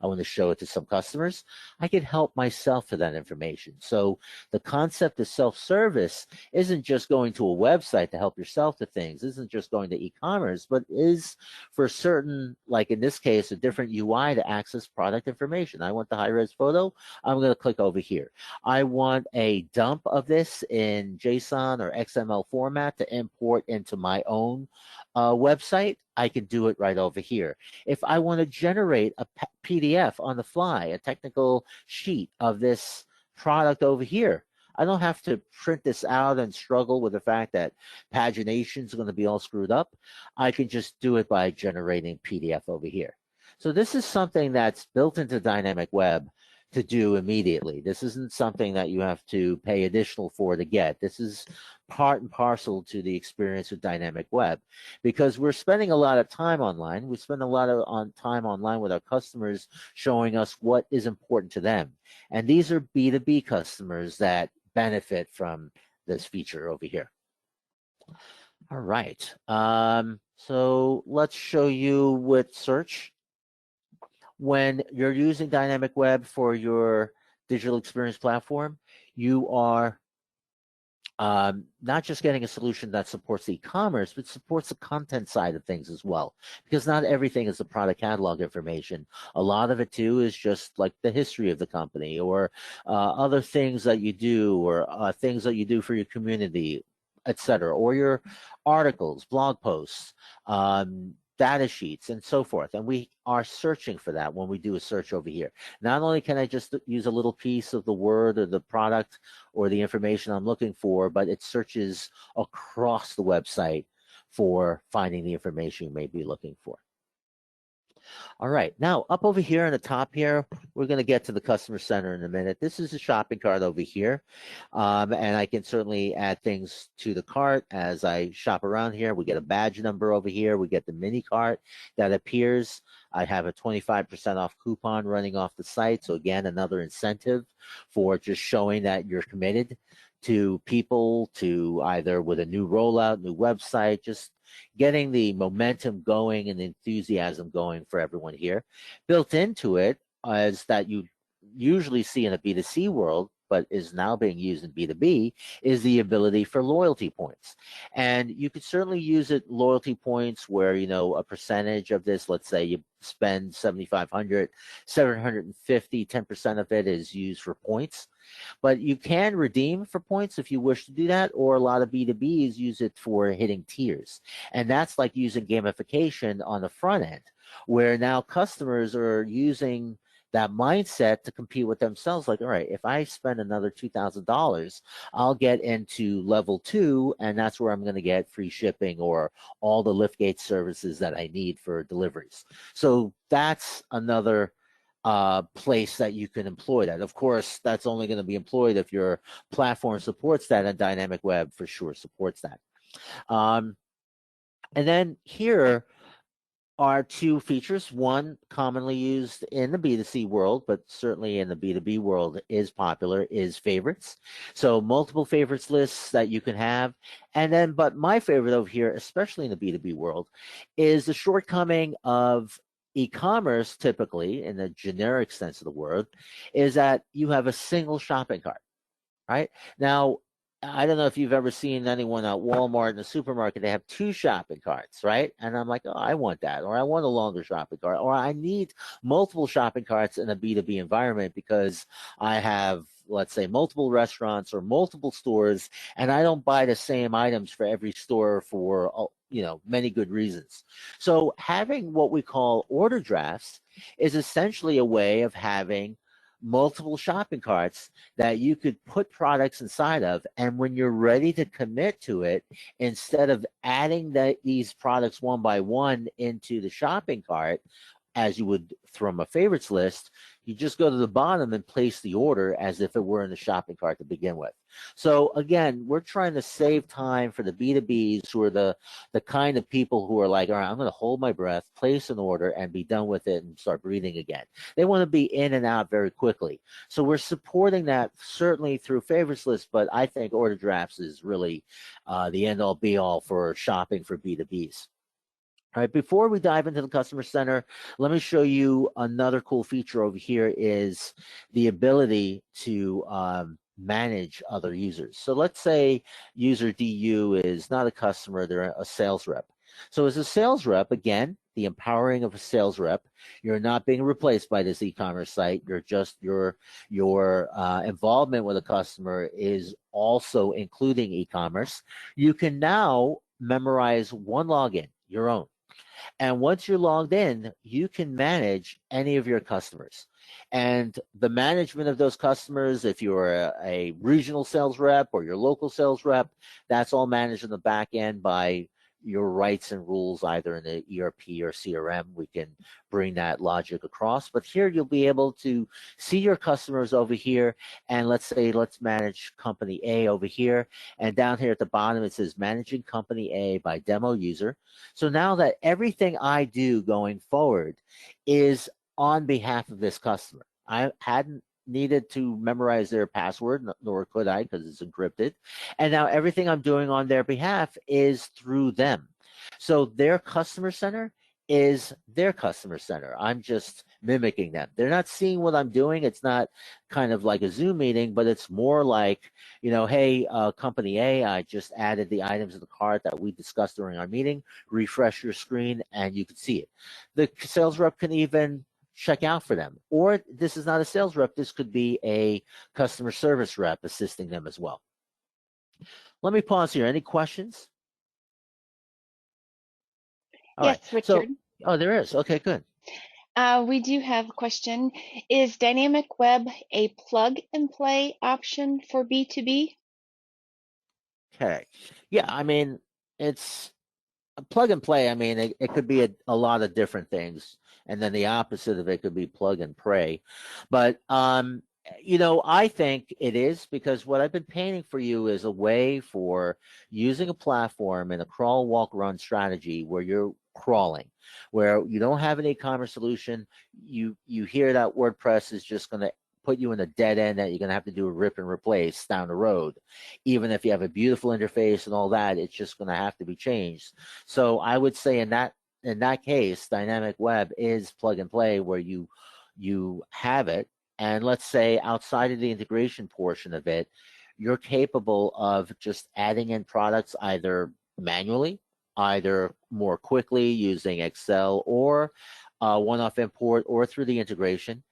I want to show it to some customers. I can help myself for that information. So the concept of self-service isn't just going to a website to help yourself to things, isn't just going to e-commerce, but is for certain, like in this case, a different UI to access product information. I want the high-res photo. I'm going to click over here. I want a dump of this in JSON or XML format to import into my own website. I can do it right over here. If I want to generate a PDF on the fly, a technical sheet of this product over here, I don't have to print this out and struggle with the fact that pagination is going to be all screwed up. I can just do it by generating PDF over here. So this is something that's built into Dynamicweb to do immediately. This isn't something that you have to pay additional for to get. This is part and parcel to the experience with Dynamicweb, because we're spending a lot of time online. We spend a lot of time online with our customers, showing us what is important to them. And these are B2B customers that benefit from this feature over here. All right. So let's show you with search. When you're using Dynamicweb for your digital experience platform, you are not just getting a solution that supports e-commerce, but supports the content side of things as well. Because not everything is the product catalog information. A lot of it too is just like the history of the company, or other things that you do, or things that you do for your community, etc., or your articles, blog posts, data sheets, and so forth. And we are searching for that when we do a search over here. Not only can I just use a little piece of the word or the product or the information I'm looking for, but it searches across the website for finding the information you may be looking for. All right, now up over here on the top here, we're going to get to the customer center in a minute. This is a shopping cart over here, and I can certainly add things to the cart as I shop around here. We get a badge number over here. We get the mini cart that appears. I have a 25% off coupon running off the site. So again, another incentive for just showing that you're committed to people, to either with a new rollout, new website, just getting the momentum going and enthusiasm going for everyone here. Built into it is that you usually see in a B2C world, but is now being used in B2B, is the ability for loyalty points. And you could certainly use it loyalty points where, you know, a percentage of this, let's say you spend 7,500, 750, 10% of it is used for points. But you can redeem for points if you wish to do that, or a lot of B2Bs use it for hitting tiers. And that's like using gamification on the front end, where now customers are using that mindset to compete with themselves. Like, all right, if I spend another $2,000, I'll get into level 2, and that's where I'm going to get free shipping or all the liftgate services that I need for deliveries. So that's another place that you can employ that. Of course, that's only going to be employed if your platform supports that, and Dynamicweb for sure supports that. And then here are two features. One commonly used in the B2C world, but certainly in the B2B world is popular, is favorites. So multiple favorites lists that you can have. And then, but my favorite over here, especially in the B2B world, is the shortcoming of e-commerce, typically in the generic sense of the word, is that you have a single shopping cart, right? Now, I don't know if you've ever seen anyone at Walmart in the supermarket, they have two shopping carts, right? And I'm like, oh, I want that, or I want a longer shopping cart, or I need multiple shopping carts in a B2B environment because I have, let's say, multiple restaurants or multiple stores, and I don't buy the same items for every store for, you know, many good reasons. So having what we call order drafts is essentially a way of having multiple shopping carts that you could put products inside of, and when you're ready to commit to it, instead of adding these products one by one into the shopping cart as you would from a favorites list, you just go to the bottom and place the order as if it were in the shopping cart to begin with. So again, we're trying to save time for the B2Bs who are the kind of people who are like, all right, I'm going to hold my breath, place an order, and be done with it and start breathing again. They want to be in and out very quickly. So we're supporting that certainly through favorites lists, but I think order drafts is really the end-all be-all for shopping for B2Bs. All right, before we dive into the customer center, let me show you another cool feature over here is the ability to manage other users. So let's say user DU is not a customer, they're a sales rep. So as a sales rep, again, the empowering of a sales rep, you're not being replaced by this e-commerce site. You're just your involvement with a customer is also including e-commerce. You can now memorize one login, your own. And once you're logged in, you can manage any of your customers. And the management of those customers, if you're a regional sales rep or your local sales rep, that's all managed in the back end by your rights and rules, either in the ERP or CRM. We can bring that logic across. But here you'll be able to see your customers over here. And let's manage company A over here. And down here at the bottom, it says managing company A by demo user. So now that everything I do going forward is on behalf of this customer. I hadn't needed to memorize their password, nor could I because it's encrypted. And now everything I'm doing on their behalf is through them. So their customer center is their customer center. I'm just mimicking them. They're not seeing what I'm doing. It's not kind of like a Zoom meeting, but it's more like, you know, hey, company A, I just added the items in the cart that we discussed during our meeting. Refresh your screen and you can see it. The sales rep can even check out for them. Or this is not a sales rep. This could be a customer service rep assisting them as well. Let me pause here. Any questions? All Yes, right. Richard. Oh, there is. Okay, good. We do have a question. Is Dynamicweb a plug and play option for B2B? Okay. Yeah, I mean, it's plug and play, I mean, it could be a lot of different things. And then the opposite of it could be plug and pray. But, I think it is, because what I've been painting for you is a way for using a platform in a crawl, walk, run strategy where you're crawling, where you don't have an e-commerce solution. You hear that WordPress is just going to put you in a dead end that you're going to have to do a rip and replace down the road. Even if you have a beautiful interface and all that, it's just going to have to be changed. So I would say in that case, Dynamicweb is plug and play, where you have it. And let's say outside of the integration portion of it, you're capable of just adding in products either manually, either more quickly using Excel, or one-off import, or through the integration,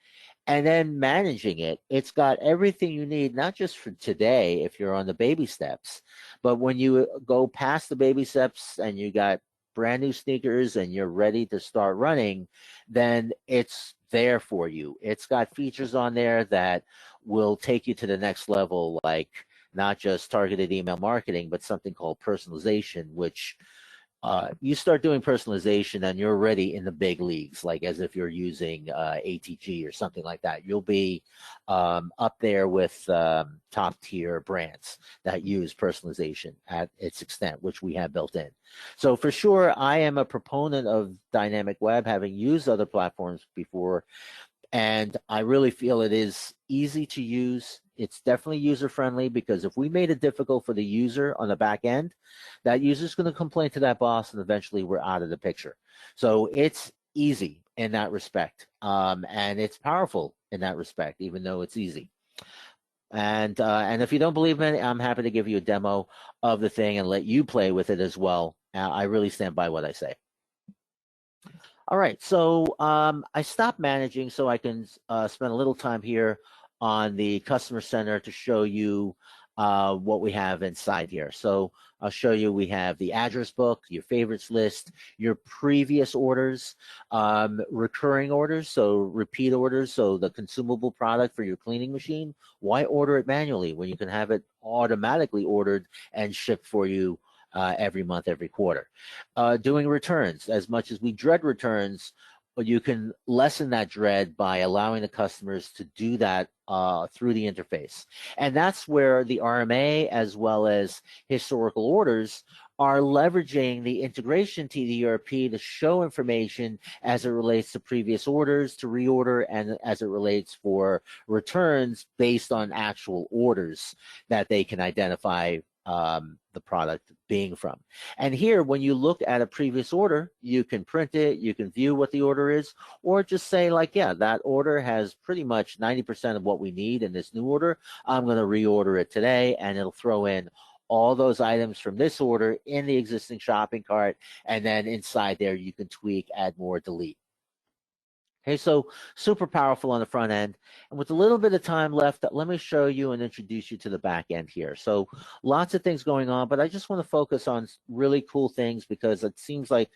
and then managing it. It's got everything you need, not just for today if you're on the baby steps, but when you go past the baby steps and you got brand new sneakers and you're ready to start running, then it's there for you. It's got features on there that will take you to the next level, like not just targeted email marketing, but something called personalization, which you start doing personalization and you're already in the big leagues, like as if you're using ATG or something like that. You'll be up there with top tier brands that use personalization at its extent, which we have built in. So for sure, I am a proponent of Dynamicweb, having used other platforms before. And I really feel it is easy to use. It's definitely user-friendly, because if we made it difficult for the user on the back end, that user's going to complain to that boss, and eventually we're out of the picture. So it's easy in that respect, and it's powerful in that respect, even though it's easy. And if you don't believe me, I'm happy to give you a demo of the thing and let you play with it as well. I really stand by what I say. All right, so I stopped managing so I can spend a little time here on the customer center to show you what we have inside here. So I'll show you, we have the address book, your favorites list, your previous orders, recurring orders, so repeat orders, so the consumable product for your cleaning machine. Why order it manually when you can have it automatically ordered and shipped for you every month, every quarter? Doing returns. As much as we dread returns, you can lessen that dread by allowing the customers to do that through the interface. And that's where the RMA, as well as historical orders, are leveraging the integration to the ERP to show information as it relates to previous orders, to reorder, and as it relates for returns based on actual orders that they can identify the product being from. And here, when you look at a previous order, you can print it, you can view what the order is, or just say like, yeah, that order has pretty much 90% of what we need in this new order. I'm going to reorder it today, and it'll throw in all those items from this order in the existing shopping cart, and then inside there you can tweak, add more, delete. Okay, so super powerful on the front end. And with a little bit of time left, let me show you and introduce you to the back end here. So lots of things going on, but I just want to focus on really cool things, because it seems like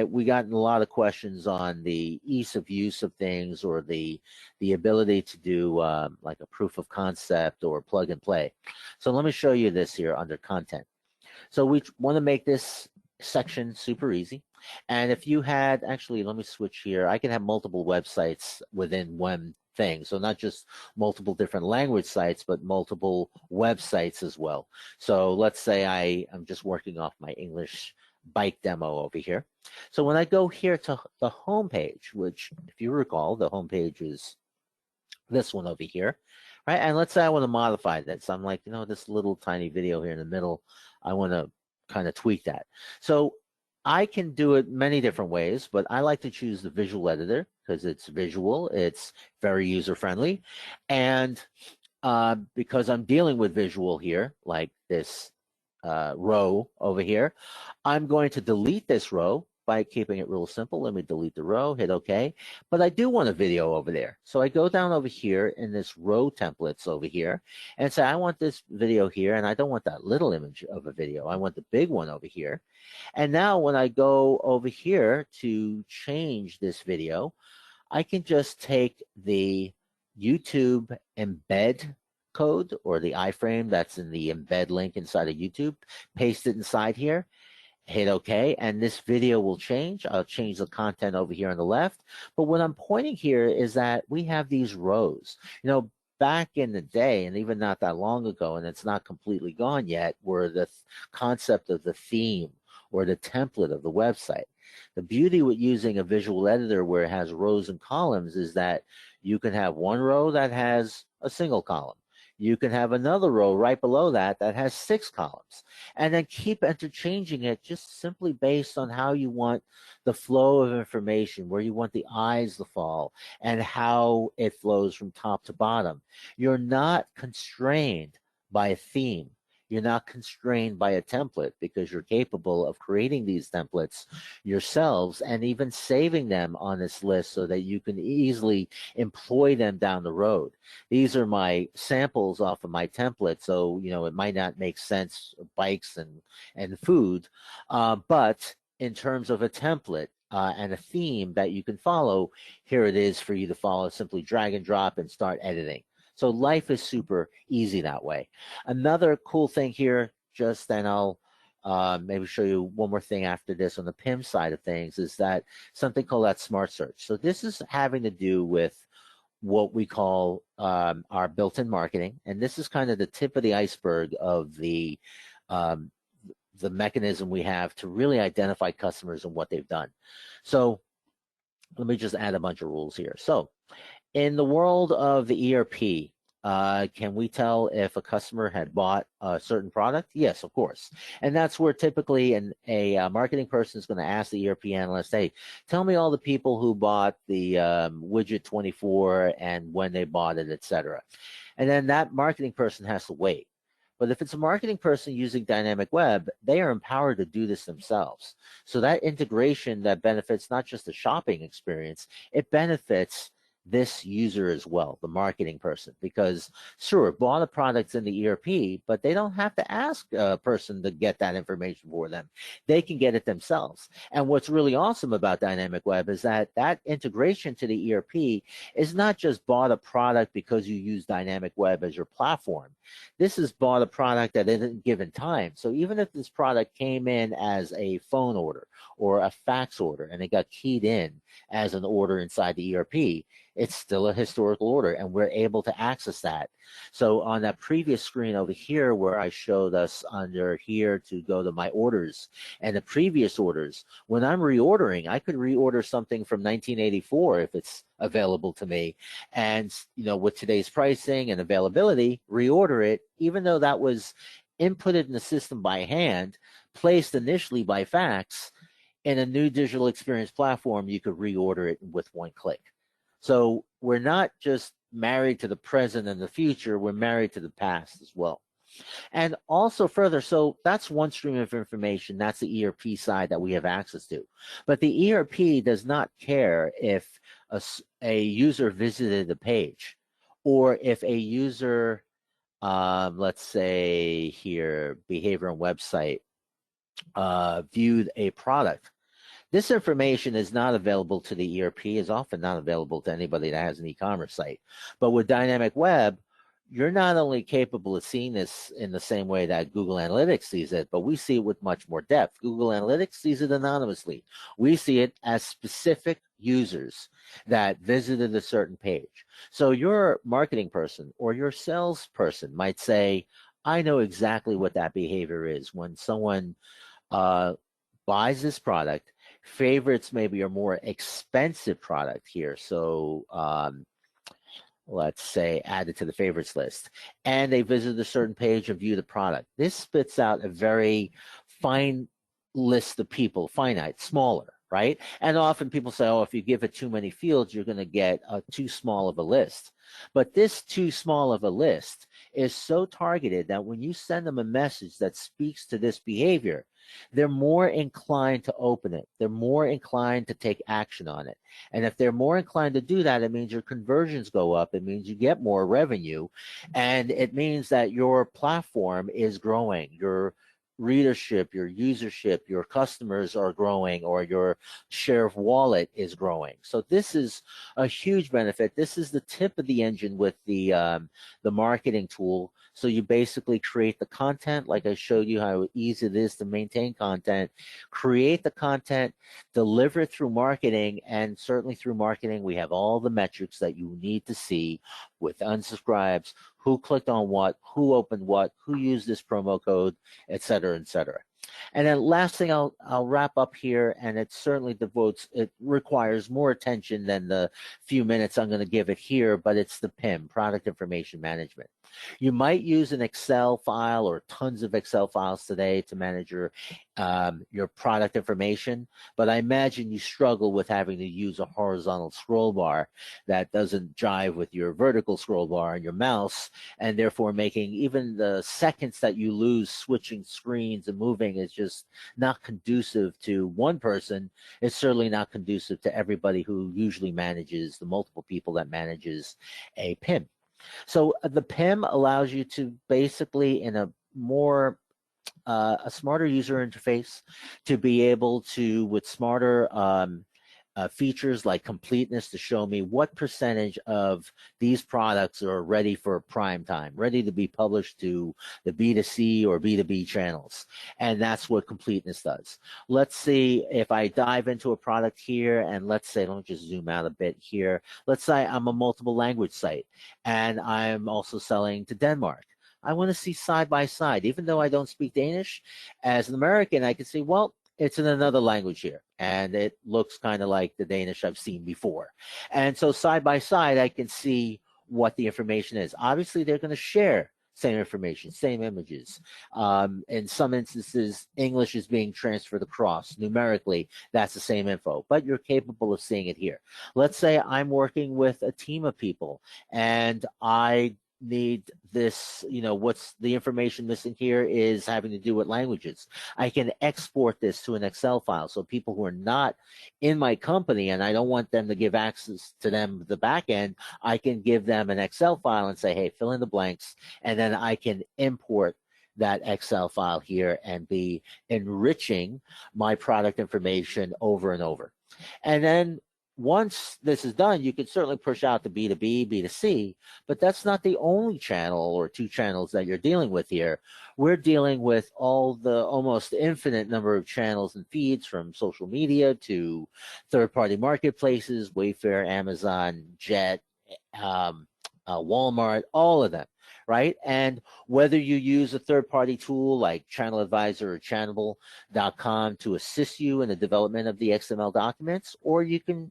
we got a lot of questions on the ease of use of things, or the ability to do like a proof of concept or plug and play. So let me show you this here under content. So we want to make this section super easy. And if you had, actually, let me switch here. I can have multiple websites within one thing. So not just multiple different language sites, but multiple websites as well. So let's say I'm just working off my English bike demo over here. So when I go here to the home page, which if you recall, the home page is this one over here, right? And let's say I want to modify that. So I'm like, this little tiny video here in the middle, I want to kind of tweak that. So I can do it many different ways, but I like to choose the visual editor because it's visual, it's very user-friendly, and because I'm dealing with visual here, like this row over here, I'm going to delete this row by keeping it real simple. Let me delete the row, hit OK. But I do want a video over there. So I go down over here in this row templates over here and say, I want this video here, and I don't want that little image of a video. I want the big one over here. And now when I go over here to change this video, I can just take the YouTube embed code, or the iframe that's in the embed link inside of YouTube, paste it inside here, hit OK, and this video will change. I'll change the content over here on the left. But what I'm pointing here is that we have these rows. You know, back in the day, and even not that long ago, and it's not completely gone yet, were the concept of the theme or the template of the website. The beauty with using a visual editor where it has rows and columns is that you can have one row that has a single column. You can have another row right below that that has 6 columns, and then keep interchanging it just simply based on how you want the flow of information, where you want the eyes to fall, and how it flows from top to bottom. You're not constrained by a theme. You're not constrained by a template, because you're capable of creating these templates yourselves and even saving them on this list so that you can easily employ them down the road. These are my samples off of my template, so you know it might not make sense, bikes and food, but in terms of a template and a theme that you can follow, here it is for you to follow. Simply drag and drop and start editing. So life is super easy that way. Another cool thing here, just then I'll maybe show you one more thing after this on the PIM side of things, is that something called that smart search. So this is having to do with what we call our built-in marketing, and this is kind of the tip of the iceberg of the mechanism we have to really identify customers and what they've done. So let me just add a bunch of rules here. So in the world of the ERP, can we tell if a customer had bought a certain product? Yes, of course. And that's where typically a marketing person is going to ask the ERP analyst, hey, tell me all the people who bought the widget 24 and when they bought it, etc. And then that marketing person has to wait. But if it's a marketing person using Dynamicweb, they are empowered to do this themselves. So that integration that benefits not just the shopping experience, it benefits this user as well, the marketing person, because sure, bought a product in the ERP, but they don't have to ask a person to get that information for them. They can get it themselves. And what's really awesome about Dynamicweb is that that integration to the ERP is not just bought a product because you use Dynamicweb as your platform. This is bought a product at a given time. So even if this product came in as a phone order or a fax order and it got keyed in as an order inside the ERP, it's still a historical order, and we're able to access that. So on that previous screen over here where I showed us under here to go to my orders and the previous orders, when I'm reordering, I could reorder something from 1984 if it's available to me, and you know, with today's pricing and availability, reorder it, even though that was inputted in the system by hand, placed initially by fax. In a new digital experience platform, you could reorder it with one click. So we're not just married to the present and the future, we're married to the past as well. And also further, so that's one stream of information. That's the ERP side that we have access to. But the ERP does not care if a user visited the page, or if a user, let's say here, behavior and website, viewed a product. This information is not available to the ERP, is often not available to anybody that has an e-commerce site. But with Dynamicweb, you're not only capable of seeing this in the same way that Google Analytics sees it, but we see it with much more depth. Google Analytics sees it anonymously. We see it as specific users that visited a certain page. So your marketing person or your salesperson might say, I know exactly what that behavior is. When someone buys this product, favorites maybe a more expensive product here. So let's say added to the favorites list, and they visit a certain page and view the product. This spits out a very fine list of people, finite, smaller, right? And often people say, oh, if you give it too many fields, you're going to get too small of a list. But this too small of a list is so targeted that when you send them a message that speaks to this behavior, they're more inclined to open it. They're more inclined to take action on it. And if they're more inclined to do that, it means your conversions go up. It means you get more revenue. And it means that your platform is growing. Your readership, your usership, your customers are growing, or your share of wallet is growing. So this is a huge benefit. This is the tip of the engine with the marketing tool. So you basically create the content, like I showed you how easy it is to maintain content, create the content, deliver it through marketing, and certainly through marketing, we have all the metrics that you need to see with unsubscribes, who clicked on what, who opened what, who used this promo code, et cetera, et cetera. And then last thing I'll wrap up here, and it certainly it requires more attention than the few minutes I'm going to give it here, but it's the PIM, Product Information Management. You might use an Excel file or tons of Excel files today to manage your product information, but I imagine you struggle with having to use a horizontal scroll bar that doesn't jive with your vertical scroll bar and your mouse, and therefore making even the seconds that you lose switching screens and moving is just not conducive to one person. It's certainly not conducive to everybody who usually manages the multiple people that manages a PIM. So the PIM allows you to basically, in a more a smarter user interface, to be able to, with smarter features like completeness, to show me what percentage of these products are ready for prime time, ready to be published to the B2C or B2B channels. And that's what completeness does. Let's see if I dive into a product here, and let's say, let me just zoom out a bit here. Let's say I'm a multiple language site and I'm also selling to Denmark. I want to see side by side. Even though I don't speak Danish, as an American, I can see, well, it's in another language here, and it looks kind of like the Danish I've seen before. And so side by side, I can see what the information is. Obviously, they're going to share same information, same images. In some instances, English is being transferred across. Numerically, that's the same info, but you're capable of seeing it here. Let's say I'm working with a team of people, and I need this, what's the information missing here is having to do with languages. I can export this to an Excel file, so people who are not in my company and I don't want them to give access to them the back end, I can give them an Excel file and say, hey, fill in the blanks, and then I can import that Excel file here and be enriching my product information over and over. And then once this is done, you can certainly push out to B2B, B2C, but that's not the only channel or two channels that you're dealing with here. We're dealing with all the almost infinite number of channels and feeds, from social media to third-party marketplaces, Wayfair, Amazon, Jet, Walmart, all of them, right? And whether you use a third-party tool like Channel Advisor or Channel.com to assist you in the development of the XML documents, or you can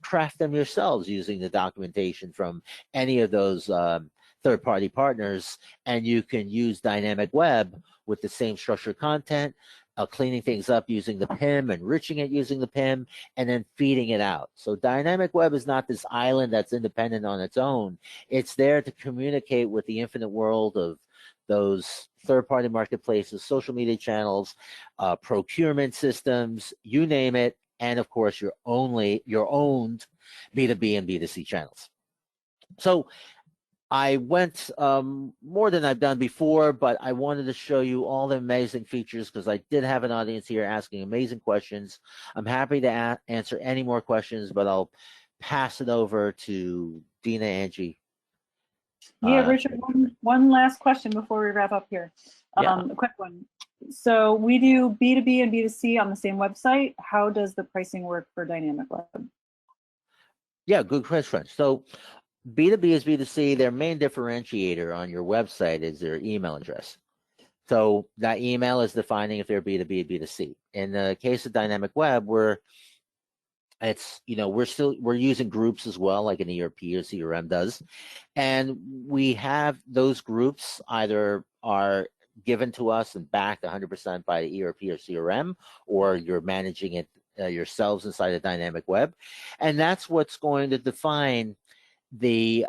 craft them yourselves using the documentation from any of those third-party partners, and you can use Dynamicweb with the same structured content, cleaning things up using the PIM, enriching it using the PIM, and then feeding it out. So Dynamicweb is not this island that's independent on its own. It's there to communicate with the infinite world of those third-party marketplaces, social media channels, procurement systems, you name it, and of course your owned B2B and B2C channels. So I went more than I've done before, but I wanted to show you all the amazing features because I did have an audience here asking amazing questions. I'm happy to answer any more questions, but I'll pass it over to Dina, Angie. Yeah, Richard, one last question before we wrap up here. A quick one. So we do B2B and B2C on the same website. How does the pricing work for Dynamicweb? Yeah, good question. So B2B is B2C. Their main differentiator on your website is their email address. So that email is defining if they're B2B or B2C. In the case of Dynamicweb, we're using groups as well, like an ERP or CRM does. And we have those groups either are given to us and backed 100% by the ERP or CRM, or you're managing it yourselves inside of Dynamicweb. And that's what's going to define the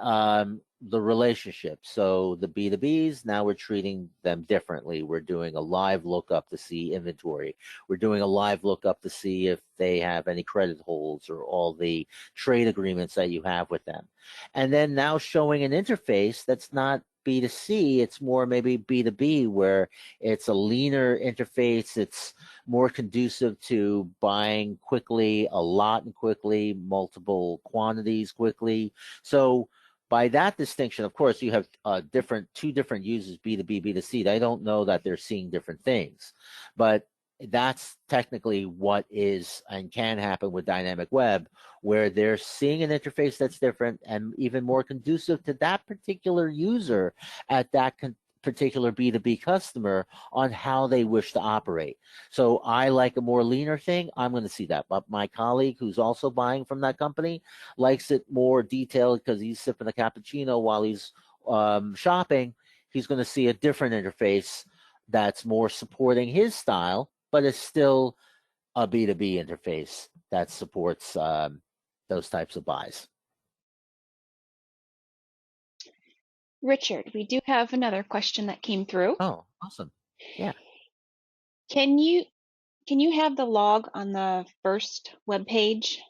the relationship. So the B2Bs, now we're treating them differently. We're doing a live lookup to see inventory. We're doing a live lookup to see if they have any credit holds or all the trade agreements that you have with them. And then now showing an interface that's not B2C, it's more maybe B2B, where it's a leaner interface. It's more conducive to buying quickly, a lot and quickly, multiple quantities quickly. So by that distinction, of course, you have two different users, B2B, B2C. They don't know that they're seeing different things, but that's technically what is and can happen with Dynamic Web, where they're seeing an interface that's different and even more conducive to that particular user at that particular B2B customer on how they wish to operate. So I like a more leaner thing. I'm going to see that. But my colleague who's also buying from that company likes it more detailed because he's sipping a cappuccino while he's shopping. He's going to see a different interface that's more supporting his style, but it's still a B2B interface that supports those types of buys. Richard, we do have another question that came through. Oh, awesome. Yeah. Can you have the log on the first web page?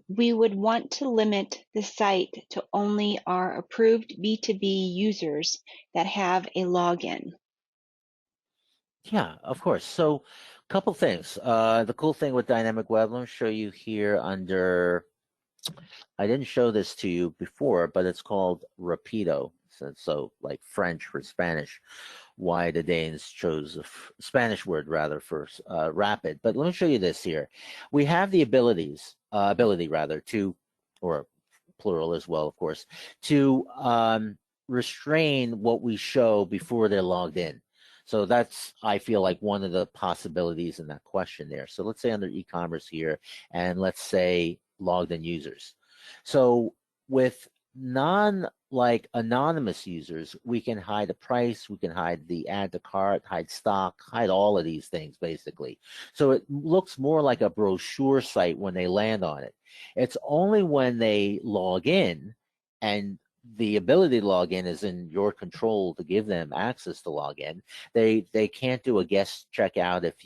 We would want to limit the site to only our approved B2B users that have a login. Yeah, of course. So a couple things. The cool thing with Dynamic Web, let me show you here under, I didn't show this to you before, but it's called Rapido. So like French for Spanish, why the Danes chose a Spanish word rather for rapid. But let me show you this here. We have the ability rather to, or plural as well, of course, to restrain what we show before they're logged in. So that's, I feel like, one of the possibilities in that question there. So let's say under e-commerce here, and let's say logged in users. So with like anonymous users, we can hide the price, we can hide the add to cart, hide stock, hide all of these things basically. So it looks more like a brochure site when they land on it. It's only when they log in, and the ability to log in is in your control to give them access to log in. They can't do a guest checkout if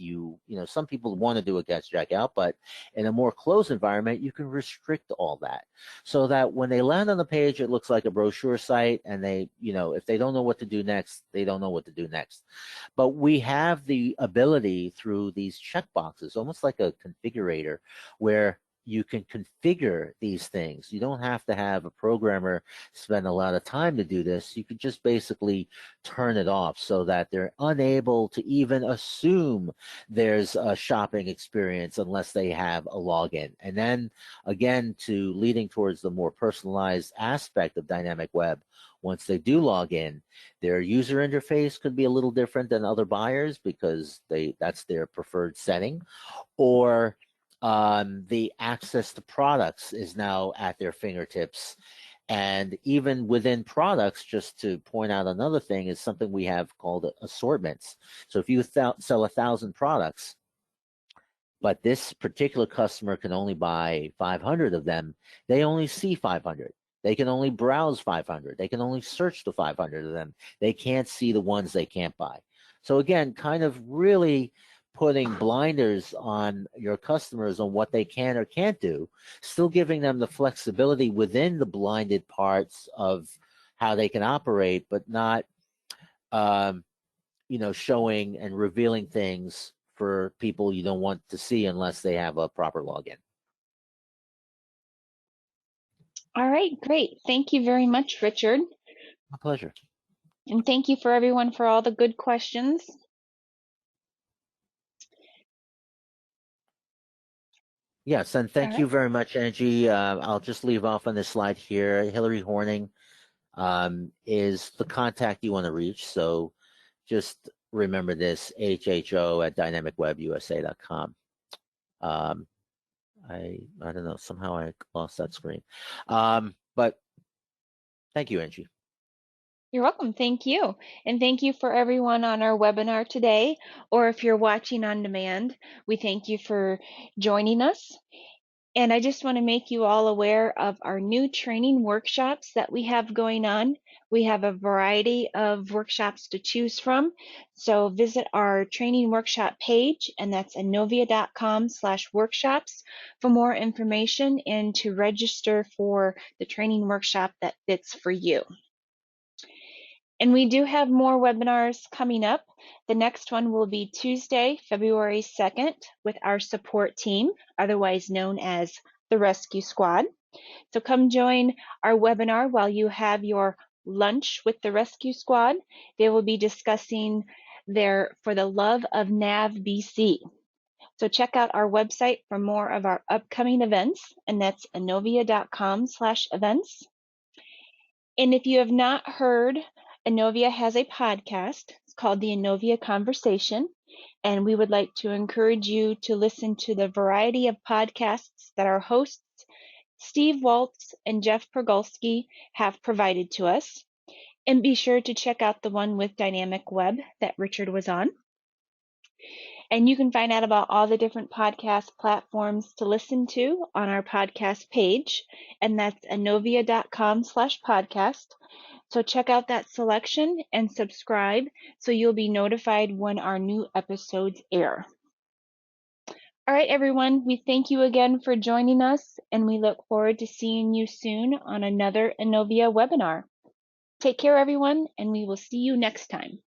some people want to do a guest checkout, but in a more closed environment, you can restrict all that so that when they land on the page, it looks like a brochure site, and they, if they don't know what to do next, they don't know what to do next. But we have the ability through these checkboxes, almost like a configurator, where you can configure these things. You don't have to have a programmer spend a lot of time to do this. You can just basically turn it off so that they're unable to even assume there's a shopping experience unless they have a login. And then again, to leading towards the more personalized aspect of Dynamic Web, once they do log in, their user interface could be a little different than other buyers because that's their preferred setting, or the access to products is now at their fingertips. And even within products, just to point out another thing, is something we have called assortments. So if you sell 1,000 products, but this particular customer can only buy 500 of them, they only see 500. They can only browse 500. They can only search the 500 of them. They can't see the ones they can't buy. So again, kind of really putting blinders on your customers on what they can or can't do, still giving them the flexibility within the blinded parts of how they can operate, but not, showing and revealing things for people you don't want to see unless they have a proper login. All right, great. Thank you very much, Richard. My pleasure. And thank you for everyone for all the good questions. Yes, and thank you very much, Angie. I'll just leave off on this slide here. Hillary Horning is the contact you want to reach. So just remember this, hho@dynamicwebusa.com. I don't know, somehow I lost that screen. But thank you, Angie. You're welcome. Thank you. And thank you for everyone on our webinar today, or if you're watching on demand, we thank you for joining us. And I just want to make you all aware of our new training workshops that we have going on. We have a variety of workshops to choose from. So visit our training workshop page, and that's inovia.com/workshops for more information and to register for the training workshop that fits for you. And we do have more webinars coming up. The next one will be Tuesday, February 2nd, with our support team, otherwise known as the Rescue Squad. So come join our webinar while you have your lunch with the Rescue Squad. They will be discussing their For the Love of Nav BC. So check out our website for more of our upcoming events, and that's inovia.com/events. And if you have not heard, Inovia has a podcast. It's called the Inovia Conversation. And we would like to encourage you to listen to the variety of podcasts that our hosts, Steve Waltz and Jeff Pergolski, have provided to us. And be sure to check out the one with Dynamicweb that Richard was on. And you can find out about all the different podcast platforms to listen to on our podcast page, and that's inovia.com/podcast. So check out that selection and subscribe so you'll be notified when our new episodes air. All right, everyone, we thank you again for joining us, and we look forward to seeing you soon on another Inovia webinar. Take care, everyone, and we will see you next time.